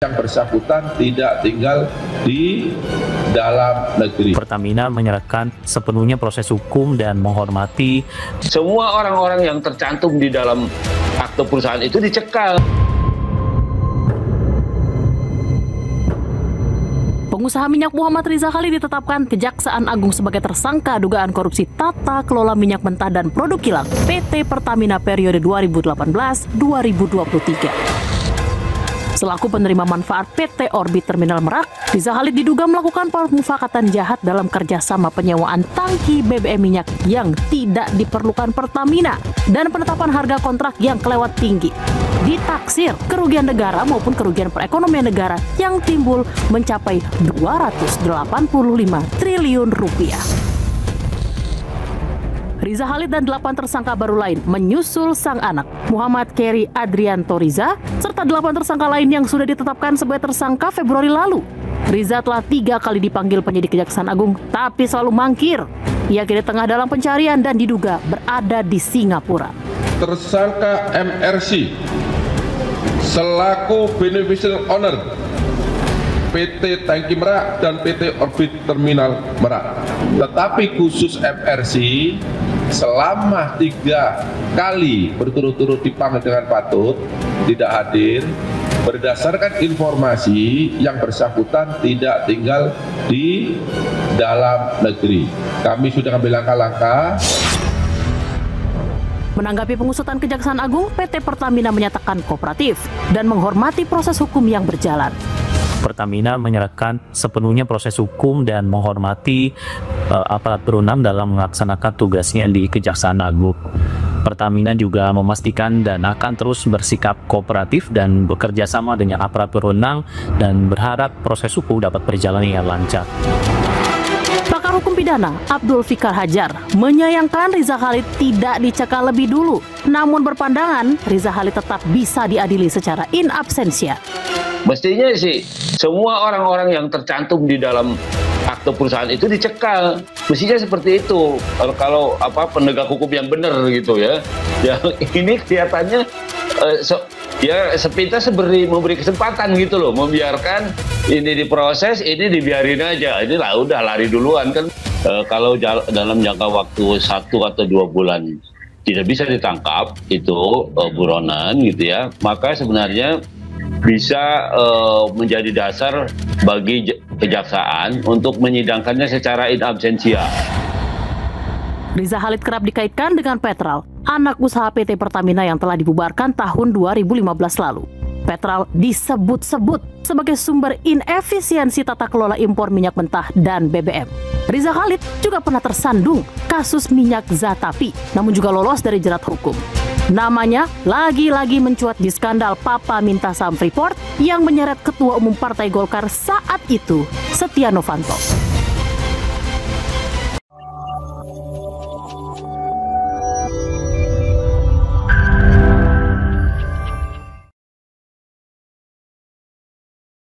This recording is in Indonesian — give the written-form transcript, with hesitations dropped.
yang bersangkutan tidak tinggal di dalam negeri. Pertamina menyerahkan sepenuhnya proses hukum dan menghormati semua orang-orang yang tercantum di dalam akte perusahaan itu dicekal. Pengusaha minyak Muhammad Riza Khalid ditetapkan Kejaksaan Agung sebagai tersangka dugaan korupsi tata kelola minyak mentah dan produk kilang PT Pertamina periode 2018-2023. Selaku penerima manfaat PT Orbit Terminal Merak, Riza Khalid diduga melakukan pemufakatan jahat dalam kerjasama penyewaan tangki BBM minyak yang tidak diperlukan Pertamina dan penetapan harga kontrak yang kelewat tinggi. Ditaksir, kerugian negara maupun kerugian perekonomian negara yang timbul mencapai 285 triliun rupiah. Riza Khalid dan 8 tersangka baru lain menyusul sang anak, Muhammad Keri Adrianto Riza, serta 8 tersangka lain yang sudah ditetapkan sebagai tersangka Februari lalu. Riza telah 3 kali dipanggil penyidik Kejaksaan Agung, tapi selalu mangkir. Ia kini tengah dalam pencarian dan diduga berada di Singapura. Tersangka MRC selaku beneficial owner PT Tangki Merak dan PT Orbit Terminal Merak. Tetapi khusus MRC selama 3 kali berturut-turut dipanggil dengan patut tidak hadir berdasarkan informasi yang bersangkutan tidak tinggal di dalam negeri. Kami sudah ambil langkah-langkah. Menanggapi pengusutan Kejaksaan Agung, PT Pertamina menyatakan kooperatif dan menghormati proses hukum yang berjalan. Pertamina menyerahkan sepenuhnya proses hukum dan menghormati aparat berwenang dalam melaksanakan tugasnya di Kejaksaan Agung. Pertamina juga memastikan dan akan terus bersikap kooperatif dan bekerja sama dengan aparat berwenang dan berharap proses hukum dapat berjalan dengan lancar. Pakar hukum pidana Abdul Fikar Hajar menyayangkan Riza Khalid tidak dicekal lebih dulu, namun berpandangan Riza Khalid tetap bisa diadili secara in absentia. Mestinya sih semua orang-orang yang tercantum di dalam akte perusahaan itu dicekal. Mestinya seperti itu. Kalau penegak hukum yang benar gitu ya. Ya ini kelihatannya sepintas memberi kesempatan gitu loh, membiarkan ini diproses, ini dibiarin aja. Ini lah udah lari duluan kan. Kalau dalam jangka waktu 1 atau 2 bulan tidak bisa ditangkap itu buronan gitu ya, maka sebenarnya bisa menjadi dasar bagi kejaksaan untuk menyidangkannya secara in absentia. Riza Khalid kerap dikaitkan dengan Petral, anak usaha PT Pertamina yang telah dibubarkan tahun 2015 lalu. Petral disebut-sebut sebagai sumber inefisiensi tata kelola impor minyak mentah dan BBM. Riza Khalid juga pernah tersandung kasus minyak Zatapi, namun juga lolos dari jerat hukum. Namanya lagi-lagi mencuat di skandal Papa Minta Saham Freeport yang menyeret Ketua Umum Partai Golkar saat itu, Setia Novanto.